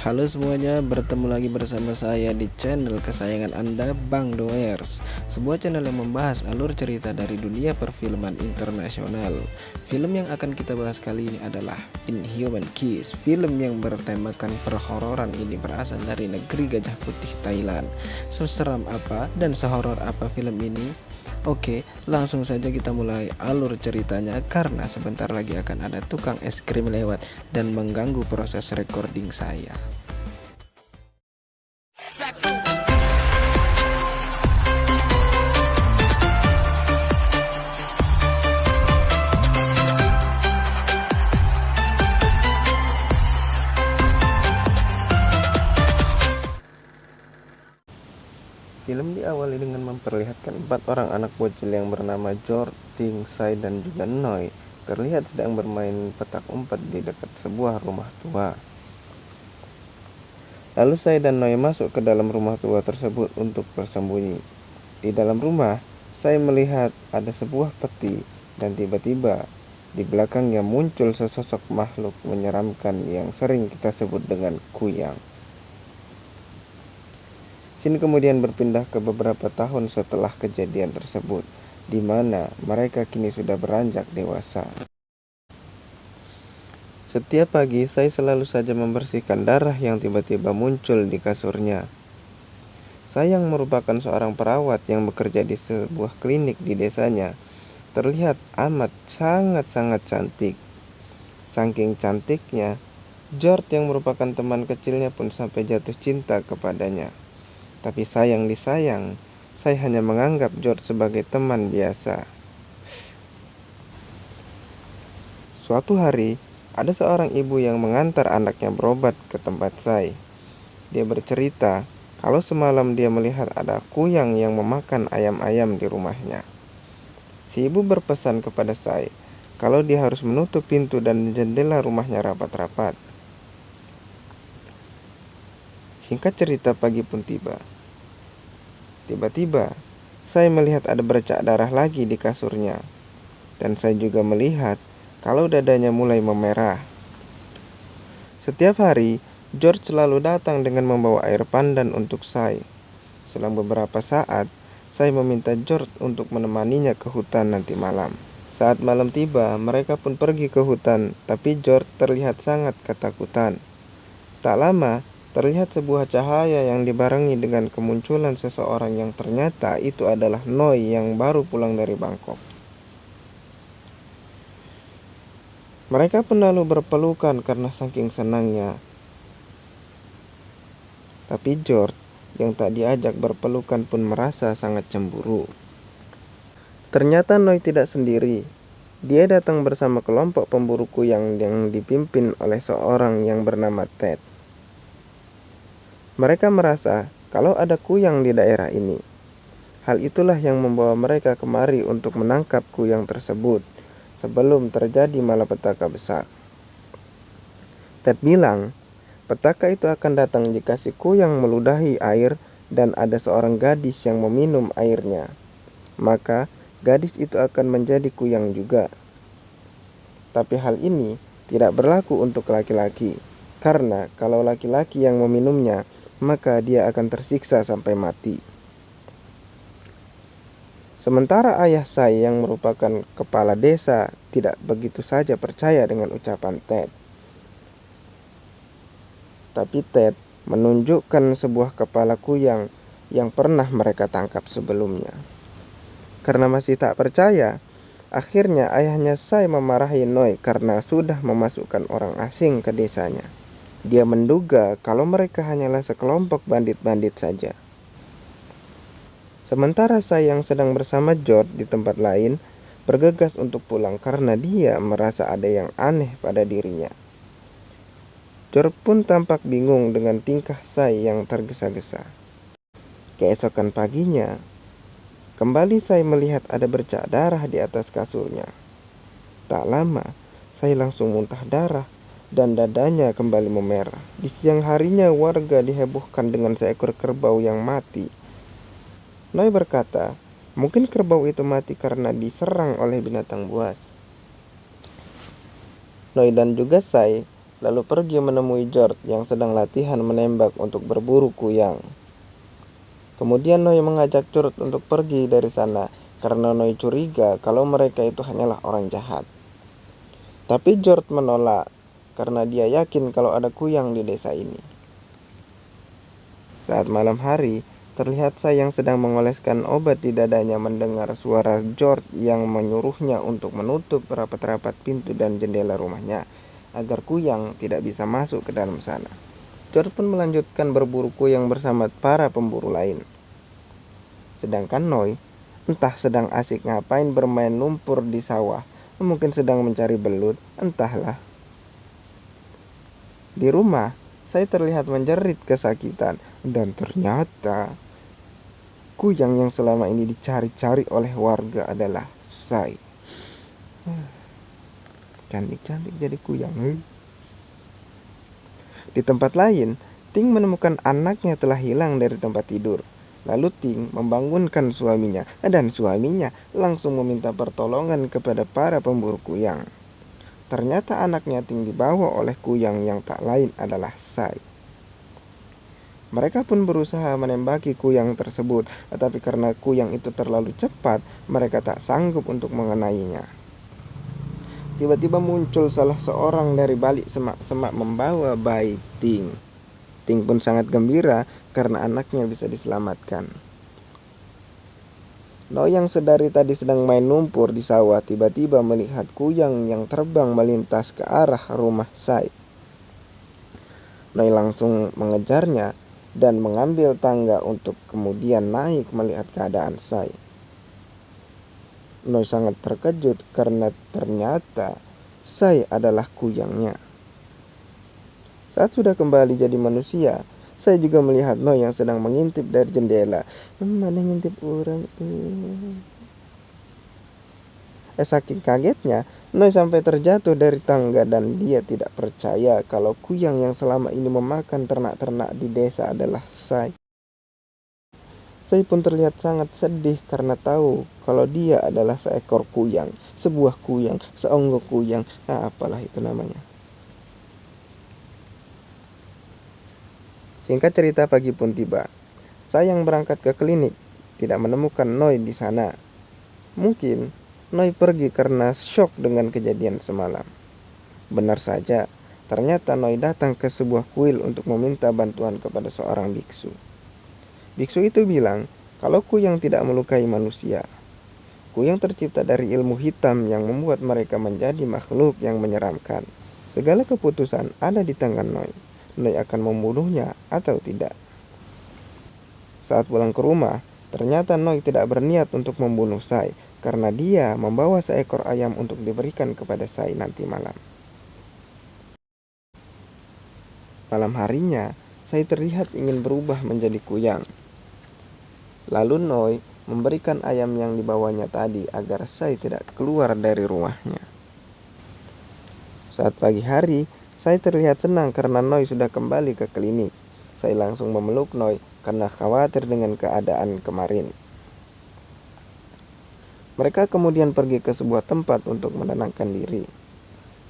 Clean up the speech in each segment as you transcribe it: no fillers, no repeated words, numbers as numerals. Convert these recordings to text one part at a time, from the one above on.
Halo semuanya, bertemu lagi bersama saya di channel kesayangan Anda, Bang Doers. Sebuah channel yang membahas alur cerita dari dunia perfilman internasional. Film yang akan kita bahas kali ini adalah Inhuman Kiss. Film yang bertemakan perhororan ini berasal dari negeri Gajah Putih, Thailand. Seseram apa dan sehoror apa film ini? Oke, langsung saja kita mulai alur ceritanya karena sebentar lagi akan ada tukang es krim lewat dan mengganggu proses recording saya. Film diawali dengan memperlihatkan 4 orang anak bocil yang bernama George, Ting, Sai, dan juga Noi terlihat sedang bermain petak umpet di dekat sebuah rumah tua. Lalu Sai dan Noi masuk ke dalam rumah tua tersebut untuk bersembunyi. Di dalam rumah, Sai melihat ada sebuah peti dan tiba-tiba di belakangnya muncul sesosok makhluk menyeramkan yang sering kita sebut dengan kuyang. Scene kemudian berpindah ke beberapa tahun setelah kejadian tersebut, di mana mereka kini sudah beranjak dewasa. Setiap pagi, saya selalu saja membersihkan darah yang tiba-tiba muncul di kasurnya. Saya yang merupakan seorang perawat yang bekerja di sebuah klinik di desanya, terlihat amat sangat-sangat cantik. Saking cantiknya, George yang merupakan teman kecilnya pun sampai jatuh cinta kepadanya. Tapi sayang disayang, saya hanya menganggap George sebagai teman biasa. Suatu hari, ada seorang ibu yang mengantar anaknya berobat ke tempat saya. Dia bercerita kalau semalam dia melihat ada kuyang yang memakan ayam-ayam di rumahnya. Si ibu berpesan kepada saya kalau dia harus menutup pintu dan jendela rumahnya rapat-rapat. Singkat cerita, pagi pun tiba. Tiba-tiba, saya melihat ada bercak darah lagi di kasurnya. Dan saya juga melihat kalau dadanya mulai memerah. Setiap hari, George selalu datang dengan membawa air pandan untuk saya. Selang beberapa saat, saya meminta George untuk menemaninya ke hutan nanti malam. Saat malam tiba, mereka pun pergi ke hutan, tapi George terlihat sangat ketakutan. Tak lama, terlihat sebuah cahaya yang dibarengi dengan kemunculan seseorang yang ternyata itu adalah Noi yang baru pulang dari Bangkok. Mereka pun lalu berpelukan karena saking senangnya. Tapi George yang tak diajak berpelukan pun merasa sangat cemburu. Ternyata Noi tidak sendiri. Dia datang bersama kelompok pemburu kuyang yang dipimpin oleh seorang yang bernama Ted. Mereka merasa kalau ada kuyang di daerah ini. Hal itulah yang membawa mereka kemari untuk menangkap kuyang tersebut sebelum terjadi malapetaka besar. Ted bilang, petaka itu akan datang jika si kuyang meludahi air dan ada seorang gadis yang meminum airnya. Maka gadis itu akan menjadi kuyang juga. Tapi hal ini tidak berlaku untuk laki-laki, karena kalau laki-laki yang meminumnya, maka dia akan tersiksa sampai mati. Sementara ayah saya yang merupakan kepala desa tidak begitu saja percaya dengan ucapan Ted. Tapi Ted menunjukkan sebuah kepala kuyang yang pernah mereka tangkap sebelumnya. Karena masih tak percaya, akhirnya ayahnya saya memarahi Noi karena sudah memasukkan orang asing ke desanya. Dia menduga kalau mereka hanyalah sekelompok bandit-bandit saja. Sementara saya yang sedang bersama George di tempat lain bergegas untuk pulang karena dia merasa ada yang aneh pada dirinya. George pun tampak bingung dengan tingkah saya yang tergesa-gesa. Keesokan paginya, kembali saya melihat ada bercak darah di atas kasurnya. Tak lama, saya langsung muntah darah dan dadanya kembali memerah. Di siang harinya warga dihebohkan dengan seekor kerbau yang mati. Noi berkata, mungkin kerbau itu mati karena diserang oleh binatang buas. Noi dan juga saya lalu pergi menemui George yang sedang latihan menembak untuk berburu kuyang. Kemudian Noi mengajak George untuk pergi dari sana karena Noi curiga kalau mereka itu hanyalah orang jahat. Tapi George menolak karena dia yakin kalau ada kuyang di desa ini. Saat malam hari, terlihat Sai yang sedang mengoleskan obat di dadanya mendengar suara George yang menyuruhnya untuk menutup rapat-rapat pintu dan jendela rumahnya agar kuyang tidak bisa masuk ke dalam sana. George pun melanjutkan berburu kuyang bersama para pemburu lain. Sedangkan Noi entah sedang asik ngapain bermain lumpur di sawah, mungkin sedang mencari belut, entahlah. Di rumah, saya terlihat menjerit kesakitan dan ternyata kuyang yang selama ini dicari-cari oleh warga adalah Sai. Cantik-cantik jadi kuyang. Di tempat lain, Ting menemukan anaknya telah hilang dari tempat tidur. Lalu Ting membangunkan suaminya dan suaminya langsung meminta pertolongan kepada para pemburu kuyang. Ternyata anaknya Ting dibawa oleh kuyang yang tak lain adalah Sai. Mereka pun berusaha menembaki kuyang tersebut, tetapi karena kuyang itu terlalu cepat, mereka tak sanggup untuk mengenainya. Tiba-tiba muncul salah seorang dari balik semak-semak membawa bayi Ting. Ting pun sangat gembira karena anaknya bisa diselamatkan. Noi yang sedari tadi sedang main lumpur di sawah tiba-tiba melihat kuyang yang terbang melintas ke arah rumah Sai. Noi langsung mengejarnya dan mengambil tangga untuk kemudian naik melihat keadaan Sai. Noi sangat terkejut karena ternyata Sai adalah kuyangnya. Saat sudah kembali jadi manusia, saya juga melihat Noi yang sedang mengintip dari jendela. Mana ngintip orang? Saking kagetnya, Noi sampai terjatuh dari tangga dan dia tidak percaya kalau kuyang yang selama ini memakan ternak-ternak di desa adalah Sai. Sai pun terlihat sangat sedih karena tahu kalau dia adalah seekor kuyang, sebuah kuyang, seonggok kuyang, apalah itu namanya. Singkat cerita, pagi pun tiba. Saya yang berangkat ke klinik tidak menemukan Noi di sana. Mungkin Noi pergi karena syok dengan kejadian semalam. Benar saja, ternyata Noi datang ke sebuah kuil untuk meminta bantuan kepada seorang biksu. Biksu itu bilang kalau kuyang tidak melukai manusia. Kuyang tercipta dari ilmu hitam yang membuat mereka menjadi makhluk yang menyeramkan. Segala keputusan ada di tangan Noi. Noi akan membunuhnya atau tidak. Saat pulang ke rumah, ternyata Noi tidak berniat untuk membunuh Sai karena dia membawa seekor ayam untuk diberikan kepada Sai nanti malam. Malam harinya, Sai terlihat ingin berubah menjadi kuyang. Lalu Noi memberikan ayam yang dibawanya tadi agar Sai tidak keluar dari rumahnya. Saat pagi hari, Sai terlihat senang karena Noi sudah kembali ke klinik. Sai langsung memeluk Noi karena khawatir dengan keadaan kemarin. Mereka kemudian pergi ke sebuah tempat untuk menenangkan diri.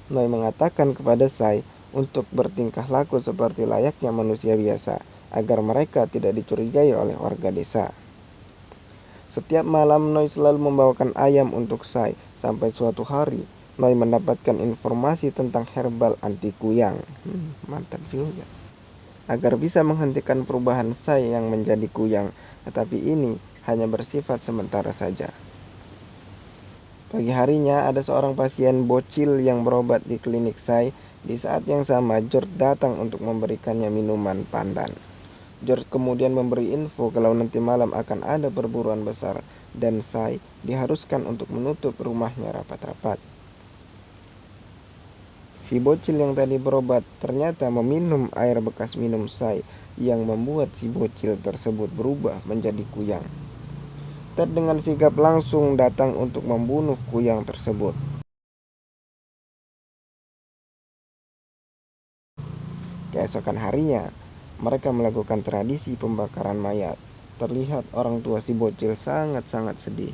Noi mengatakan kepada Sai untuk bertingkah laku seperti layaknya manusia biasa, agar mereka tidak dicurigai oleh warga desa. Setiap malam Noi selalu membawakan ayam untuk Sai, sampai suatu hari Noi mendapatkan informasi tentang herbal anti kuyang. Mantap juga. Agar bisa menghentikan perubahan Sai yang menjadi kuyang, tetapi ini hanya bersifat sementara saja. Pagi harinya ada seorang pasien bocil yang berobat di klinik Sai. Di saat yang sama George datang untuk memberikannya minuman pandan. George kemudian memberi info kalau nanti malam akan ada perburuan besar dan Sai diharuskan untuk menutup rumahnya rapat-rapat. Si bocil yang tadi berobat ternyata meminum air bekas minum Sai yang membuat si bocil tersebut berubah menjadi kuyang. Ted dengan sigap langsung datang untuk membunuh kuyang tersebut. Keesokan harinya, mereka melakukan tradisi pembakaran mayat. Terlihat orang tua si bocil sangat-sangat sedih.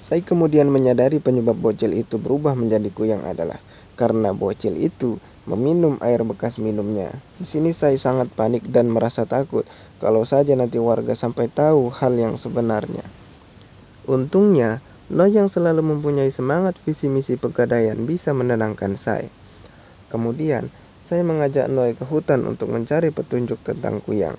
Sai kemudian menyadari penyebab bocil itu berubah menjadi kuyang adalah karena bocil itu meminum air bekas minumnya. Di sini saya sangat panik dan merasa takut kalau saja nanti warga sampai tahu hal yang sebenarnya. Untungnya, Noi yang selalu mempunyai semangat visi misi pegadaian bisa menenangkan saya. Kemudian, saya mengajak Noi ke hutan untuk mencari petunjuk tentang kuyang.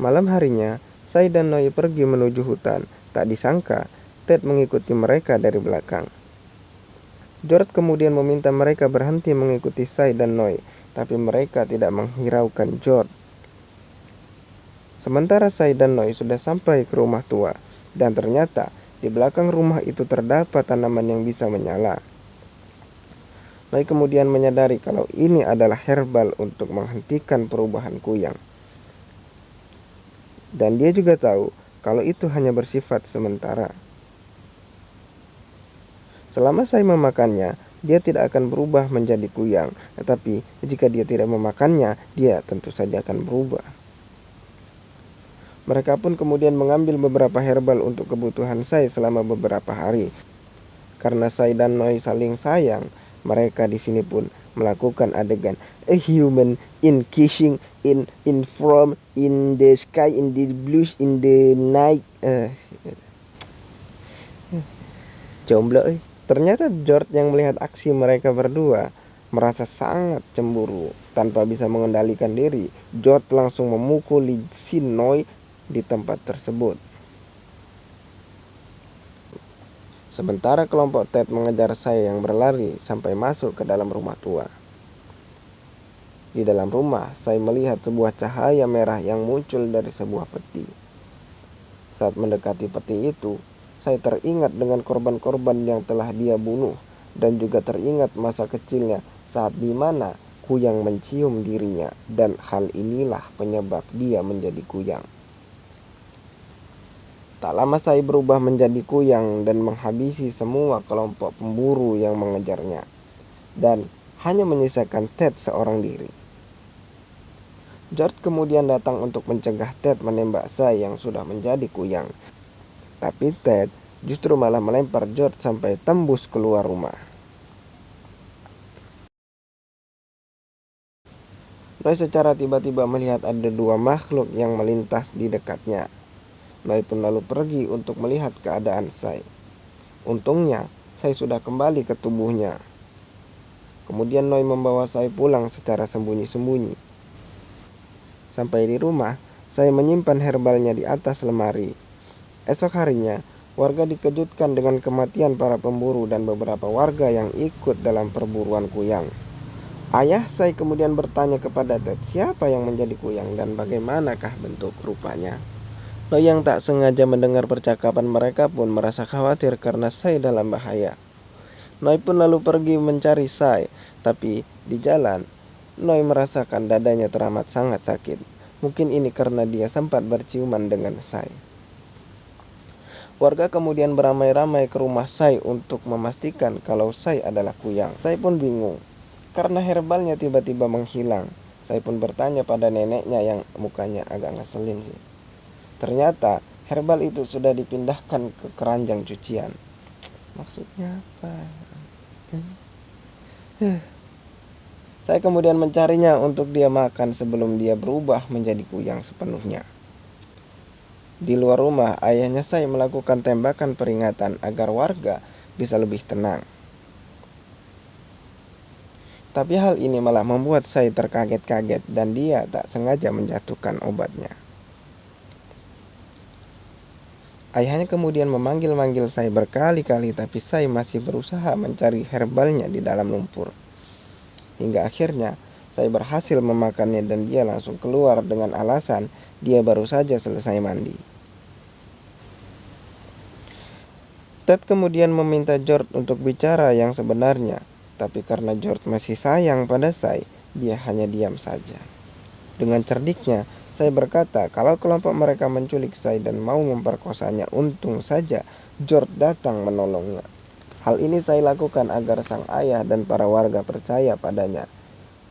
Malam harinya, saya dan Noi pergi menuju hutan. Tak disangka, Ted mengikuti mereka dari belakang. George kemudian meminta mereka berhenti mengikuti saya dan Noi, tapi mereka tidak menghiraukan George. Sementara saya dan Noi sudah sampai ke rumah tua, dan ternyata di belakang rumah itu terdapat tanaman yang bisa menyala. Noi kemudian menyadari kalau ini adalah herbal untuk menghentikan perubahan kuyang. Dan dia juga tahu kalau itu hanya bersifat sementara. Selama saya memakannya, dia tidak akan berubah menjadi kuyang. Tetapi jika dia tidak memakannya, dia tentu saja akan berubah. Mereka pun kemudian mengambil beberapa herbal untuk kebutuhan saya selama beberapa hari. Karena saya dan Noi saling sayang, mereka di sini pun melakukan adegan a human in kissing in from in the sky in the blues in the night. Jomblo. Ternyata George yang melihat aksi mereka berdua merasa sangat cemburu. Tanpa bisa mengendalikan diri, George langsung memukuli si Noi di tempat tersebut. Sementara kelompok Ted mengejar saya yang berlari sampai masuk ke dalam rumah tua. Di dalam rumah, saya melihat sebuah cahaya merah yang muncul dari sebuah peti. Saat mendekati peti itu, saya teringat dengan korban-korban yang telah dia bunuh, dan juga teringat masa kecilnya saat dimana kuyang mencium dirinya, dan hal inilah penyebab dia menjadi kuyang. Tak lama saya berubah menjadi kuyang dan menghabisi semua kelompok pemburu yang mengejarnya, dan hanya menyisakan Ted seorang diri. George kemudian datang untuk mencegah Ted menembak saya yang sudah menjadi kuyang. Tapi Ted justru malah melempar George sampai tembus keluar rumah. Noi secara tiba-tiba melihat ada dua makhluk yang melintas di dekatnya. Noi pun lalu pergi untuk melihat keadaan saya. Untungnya, saya sudah kembali ke tubuhnya. Kemudian Noi membawa saya pulang secara sembunyi-sembunyi. Sampai di rumah, saya menyimpan herbalnya di atas lemari. Esok harinya, warga dikejutkan dengan kematian para pemburu dan beberapa warga yang ikut dalam perburuan kuyang. Ayah saya kemudian bertanya kepada Ted siapa yang menjadi kuyang dan bagaimanakah bentuk rupanya. Noi yang tak sengaja mendengar percakapan mereka pun merasa khawatir karena saya dalam bahaya. Noi pun lalu pergi mencari saya, tapi di jalan, Noi merasakan dadanya teramat sangat sakit. Mungkin ini karena dia sempat berciuman dengan saya. Warga kemudian beramai-ramai ke rumah saya untuk memastikan kalau saya adalah kuyang. Saya pun bingung, karena herbalnya tiba-tiba menghilang. Saya pun bertanya pada neneknya yang mukanya agak ngeselin sih. Ternyata herbal itu sudah dipindahkan ke keranjang cucian. Maksudnya apa? Saya kemudian mencarinya untuk dia makan sebelum dia berubah menjadi kuyang sepenuhnya. Di luar rumah, ayahnya saya melakukan tembakan peringatan agar warga bisa lebih tenang. Tapi hal ini malah membuat saya terkaget-kaget dan dia tak sengaja menjatuhkan obatnya. Ayahnya kemudian memanggil-manggil saya berkali-kali, tapi saya masih berusaha mencari herbalnya di dalam lumpur. Hingga akhirnya saya berhasil memakannya dan dia langsung keluar dengan alasan dia baru saja selesai mandi. Ted kemudian meminta George untuk bicara yang sebenarnya, tapi karena George masih sayang pada saya, dia hanya diam saja. Dengan cerdiknya, saya berkata kalau kelompok mereka menculik saya dan mau memperkosanya, untung saja George datang menolongnya. Hal ini saya lakukan agar sang ayah dan para warga percaya padanya.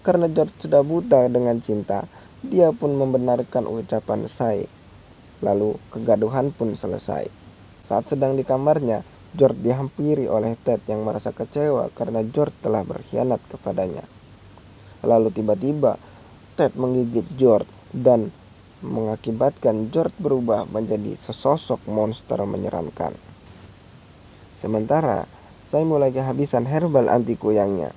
Karena George sudah buta dengan cinta, dia pun membenarkan ucapan saya. Lalu kegaduhan pun selesai. Saat sedang di kamarnya, George dihampiri oleh Ted yang merasa kecewa karena George telah berkhianat kepadanya. Lalu tiba-tiba Ted menggigit George dan mengakibatkan George berubah menjadi sesosok monster menyeramkan. Sementara saya mulai kehabisan herbal anti kuyangnya.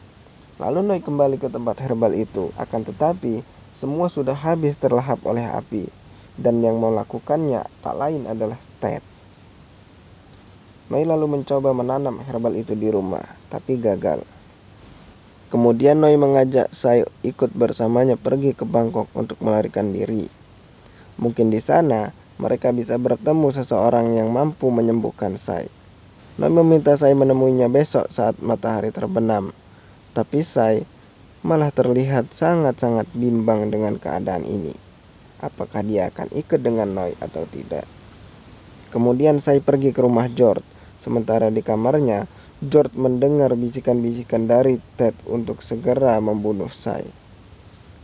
Lalu Noi kembali ke tempat herbal itu, akan tetapi semua sudah habis terlahap oleh api, dan yang melakukannya tak lain adalah Ted. Noi lalu mencoba menanam herbal itu di rumah, tapi gagal. Kemudian Noi mengajak saya ikut bersamanya pergi ke Bangkok untuk melarikan diri. Mungkin di sana mereka bisa bertemu seseorang yang mampu menyembuhkan saya. Noi meminta saya menemuinya besok saat matahari terbenam. Tapi saya malah terlihat sangat-sangat bimbang dengan keadaan ini. Apakah dia akan ikut dengan Noi atau tidak? Kemudian saya pergi ke rumah George. Sementara di kamarnya, George mendengar bisikan-bisikan dari Ted untuk segera membunuh saya.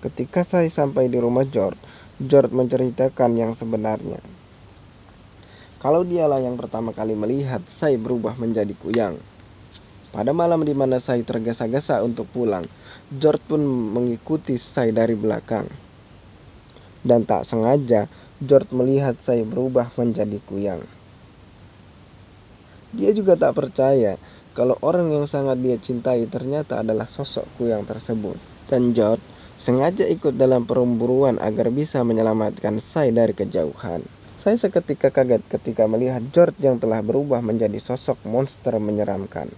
Ketika saya sampai di rumah George, George menceritakan yang sebenarnya. Kalau dialah yang pertama kali melihat saya berubah menjadi kuyang. Pada malam di mana saya tergesa-gesa untuk pulang, George pun mengikuti saya dari belakang. Dan tak sengaja, George melihat saya berubah menjadi kuyang. Dia juga tak percaya kalau orang yang sangat dia cintai ternyata adalah sosok kuyang tersebut. Dan George sengaja ikut dalam perburuan agar bisa menyelamatkan saya dari kejauhan. Saya seketika kaget ketika melihat George yang telah berubah menjadi sosok monster menyeramkan.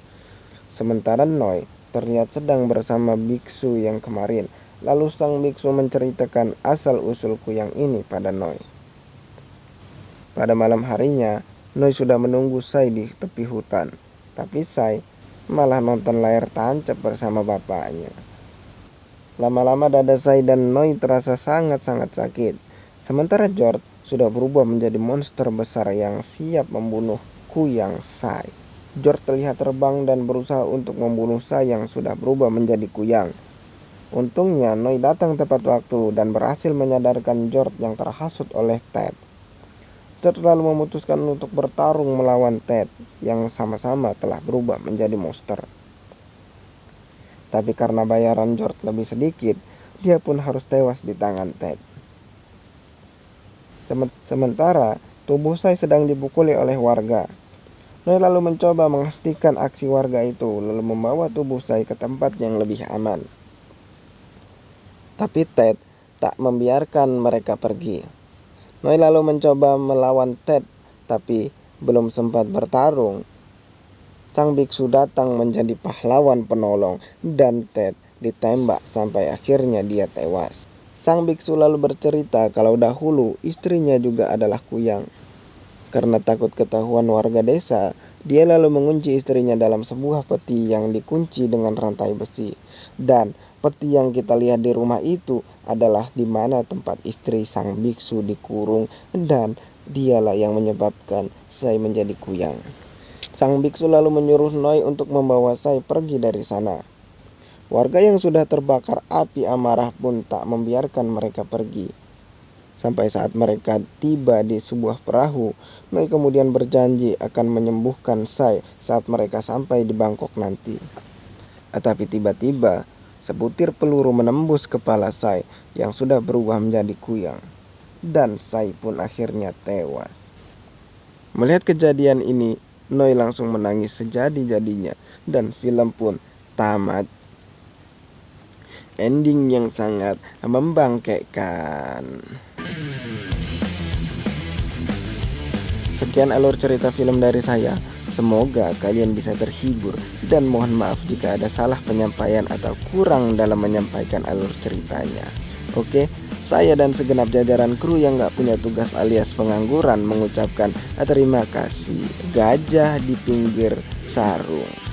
Sementara Noi terlihat sedang bersama biksu yang kemarin. Lalu sang biksu menceritakan asal-usul kuyang ini pada Noi. Pada malam harinya, Noi sudah menunggu saya di tepi hutan. Tapi saya malah nonton layar tancap bersama bapaknya. Lama-lama dada saya dan Noi terasa sangat-sangat sakit. Sementara George sudah berubah menjadi monster besar yang siap membunuh kuyang saya. George terlihat terbang dan berusaha untuk membunuh saya yang sudah berubah menjadi kuyang. Untungnya Noi datang tepat waktu dan berhasil menyadarkan George yang terhasut oleh Ted. George lalu memutuskan untuk bertarung melawan Ted yang sama-sama telah berubah menjadi monster. Tapi karena bayaran George lebih sedikit, dia pun harus tewas di tangan Ted. Sementara tubuh saya sedang dipukuli oleh warga. Noi lalu mencoba menghentikan aksi warga itu, lalu membawa tubuh saya ke tempat yang lebih aman. Tapi Ted tak membiarkan mereka pergi. Noi lalu mencoba melawan Ted, tapi belum sempat bertarung. Sang biksu datang menjadi pahlawan penolong dan Ted ditembak sampai akhirnya dia tewas. Sang biksu lalu bercerita kalau dahulu istrinya juga adalah kuyang. Karena takut ketahuan warga desa, dia lalu mengunci istrinya dalam sebuah peti yang dikunci dengan rantai besi. Dan peti yang kita lihat di rumah itu adalah di mana tempat istri sang biksu dikurung, dan dialah yang menyebabkan saya menjadi kuyang. Sang biksu lalu menyuruh Noi untuk membawa saya pergi dari sana. Warga yang sudah terbakar api amarah pun tak membiarkan mereka pergi. Sampai saat mereka tiba di sebuah perahu, Noi kemudian berjanji akan menyembuhkan saya saat mereka sampai di Bangkok nanti. Tetapi tiba-tiba, sebutir peluru menembus kepala saya yang sudah berubah menjadi kuyang. Dan saya pun akhirnya tewas. Melihat kejadian ini, Noi langsung menangis sejadi-jadinya dan film pun tamat. Ending yang sangat membangkitkan. Sekian alur cerita film dari saya. Semoga kalian bisa terhibur dan mohon maaf jika ada salah penyampaian atau kurang dalam menyampaikan alur ceritanya. Oke, saya dan segenap jajaran kru yang gak punya tugas alias pengangguran mengucapkan terima kasih. Gajah di pinggir sarung.